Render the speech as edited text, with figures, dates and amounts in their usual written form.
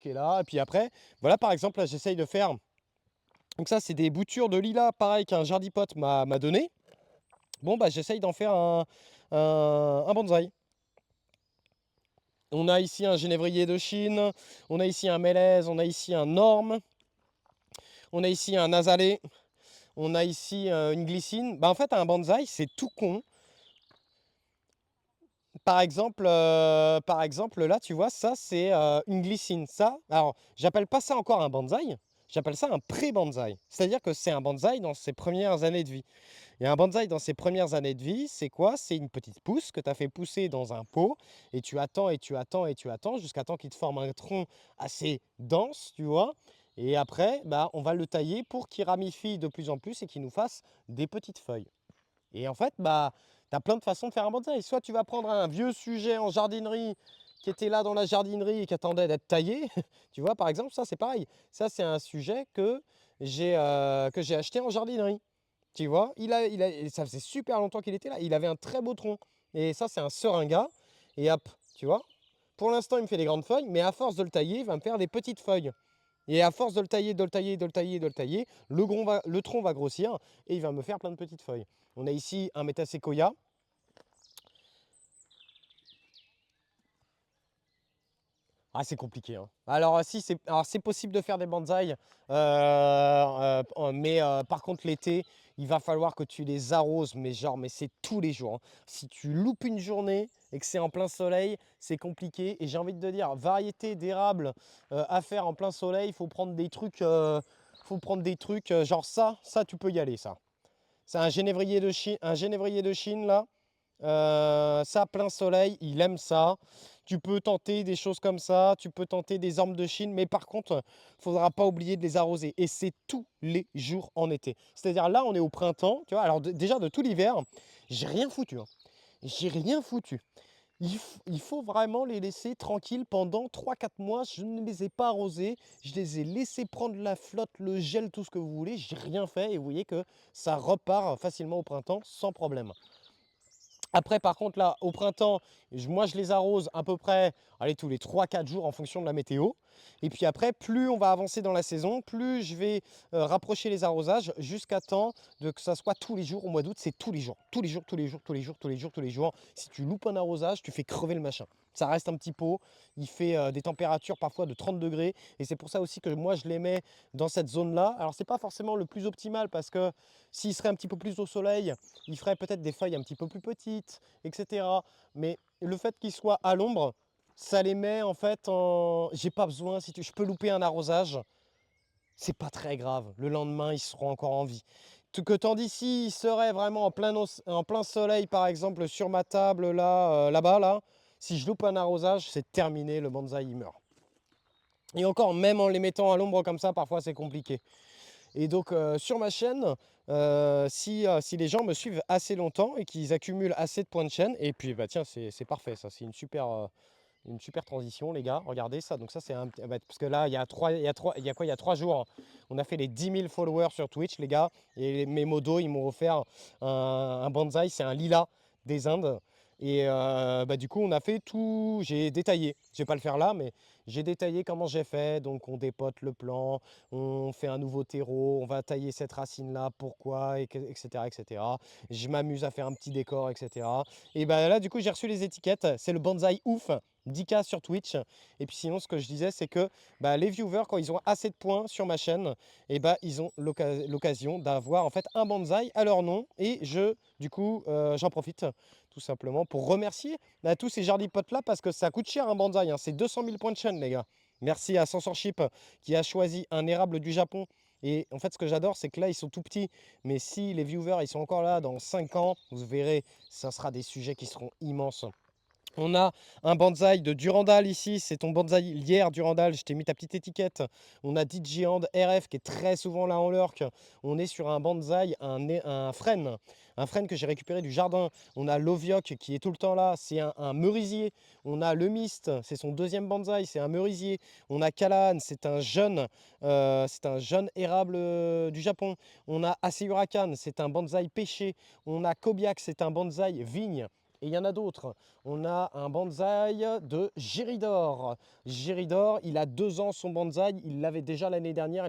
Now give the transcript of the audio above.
qui est là. Et puis après, voilà, par exemple, là, j'essaye de faire. Donc ça, c'est des boutures de lilas, pareil qu'un jardipote m'a donné. Bon, bah, j'essaye d'en faire un bonsaï. On a ici un genévrier de Chine, on a ici un mélèze, on a ici un orme, on a ici un azalée, on a ici une glycine. Bah, en fait, un bonsaï, c'est tout con. Par exemple, là, tu vois, ça, c'est une glycine. Ça, alors, j'appelle pas ça encore un bonsaï, j'appelle ça un pré-bonsaï. C'est-à-dire que c'est un bonsaï dans ses premières années de vie. Et un bonsaï dans ses premières années de vie, c'est quoi? C'est une petite pousse que tu as fait pousser dans un pot et tu attends et tu attends et tu attends jusqu'à temps qu'il te forme un tronc assez dense, tu vois. Et après, bah, on va le tailler pour qu'il ramifie de plus en plus et qu'il nous fasse des petites feuilles. Et en fait, bah, tu as plein de façons de faire un bonsaï. Soit tu vas prendre un vieux sujet en jardinerie qui était là dans la jardinerie et qui attendait d'être taillé. Tu vois, par exemple, ça c'est pareil. Ça c'est un sujet que j'ai acheté en jardinerie. Tu vois, ça faisait super longtemps qu'il était là. Il avait un très beau tronc. Et ça, c'est un seringa. Et hop, tu vois. Pour l'instant, il me fait des grandes feuilles, mais à force de le tailler, il va me faire des petites feuilles. Et à force de le tailler, de le tailler, de le tailler, de le tailler, le tronc va grossir et il va me faire plein de petites feuilles. On a ici un Metasequoia. Ah, c'est compliqué, hein. Alors, si, c'est possible de faire des bonsaïs, mais par contre, l'été, il va falloir que tu les arroses, mais genre, mais c'est tous les jours, hein. Si tu loupes une journée et que c'est en plein soleil, c'est compliqué. Et j'ai envie de te dire, variété d'érable à faire en plein soleil, il faut prendre des trucs, genre ça, tu peux y aller, ça. C'est un génévrier de Chine, là. Ça, plein soleil, il aime ça. Tu peux tenter des choses comme ça, tu peux tenter des ormes de Chine, mais par contre, il ne faudra pas oublier de les arroser. Et c'est tous les jours en été. C'est-à-dire là, on est au printemps, tu vois. Alors déjà, de tout l'hiver, j'ai rien foutu, hein. J'ai rien foutu. Il faut vraiment les laisser tranquilles pendant 3 4 mois. Je ne les ai pas arrosés. Je les ai laissés prendre la flotte, le gel, tout ce que vous voulez. J'ai rien fait et vous voyez que ça repart facilement au printemps sans problème. Après, par contre, là, au printemps, moi, je les arrose à peu près, allez, tous les 3 4 jours en fonction de la météo. Et puis après, plus on va avancer dans la saison, plus je vais rapprocher les arrosages jusqu'à temps que ça soit tous les jours. Au mois d'août, c'est tous les jours. Tous les jours, tous les jours, tous les jours, tous les jours, tous les jours. Si tu loupes un arrosage, tu fais crever le machin. Ça reste un petit pot. Il fait des températures parfois de 30 degrés. Et c'est pour ça aussi que moi, je les mets dans cette zone-là. Alors, c'est pas forcément le plus optimal parce que s'il serait un petit peu plus au soleil, il ferait peut-être des feuilles un petit peu plus petites, etc. Mais le fait qu'il soit à l'ombre, ça les met en fait en. J'ai pas besoin, si je peux louper un arrosage, c'est pas très grave. Le lendemain, ils seront encore en vie. Que tandis s'ils seraient vraiment en plein soleil, par exemple, sur ma table là, là-bas, là, si je loupe un arrosage, c'est terminé, le bonsaï il meurt. Et encore, même en les mettant à l'ombre comme ça, parfois c'est compliqué. Et donc sur ma chaîne, si les gens me suivent assez longtemps et qu'ils accumulent assez de points de chaîne, et puis bah tiens, c'est parfait, ça, c'est une super transition, les gars. Regardez ça. Donc ça, c'est parce que là, il y a 3 jours, on a fait les 10 000 followers sur Twitch, les gars. Et mes modos, ils m'ont offert un bonsaï, c'est un lilas des Indes. Et bah, du coup, on a fait tout. J'ai détaillé. Je vais pas le faire là, mais j'ai détaillé comment j'ai fait. Donc, on dépote le plan, on fait un nouveau terreau, on va tailler cette racine-là, pourquoi, etc., etc. Je m'amuse à faire un petit décor, etc. Et bah là, du coup, j'ai reçu les étiquettes. C'est le bonsaï ouf. 10K sur Twitch. Et puis sinon, ce que je disais, c'est que bah, les viewers, quand ils ont assez de points sur ma chaîne, et bah, ils ont l'occasion d'avoir en fait un bonsaï à leur nom. Et du coup, j'en profite tout simplement pour remercier tous ces jardipotes là parce que ça coûte cher un bonsaï, hein. C'est 200 000 points de chaîne, les gars. Merci à Censorship qui a choisi un érable du Japon. Et en fait, ce que j'adore, c'est que là, ils sont tout petits. Mais si les viewers, ils sont encore là dans 5 ans, vous verrez, ça sera des sujets qui seront immenses. On a un bonsaï de Durandal ici, c'est ton bonsaï lierre Durandal, je t'ai mis ta petite étiquette. On a DJ Hand RF qui est très souvent là en lurk. On est sur un bonsaï, un frêne que j'ai récupéré du jardin. On a l'Ovioc qui est tout le temps là, c'est un merisier. On a le Mist, c'est son deuxième bonsaï, c'est un merisier. On a Kalan, c'est un jeune érable du Japon. On a Asehurakan, c'est un bonsaï pêché. On a Kobiak, c'est un bonsaï vigne. Et il y en a d'autres. On a un bonsaï de Géridor. Géridor, il a 2 ans son bonsaï, il l'avait déjà l'année dernière, il a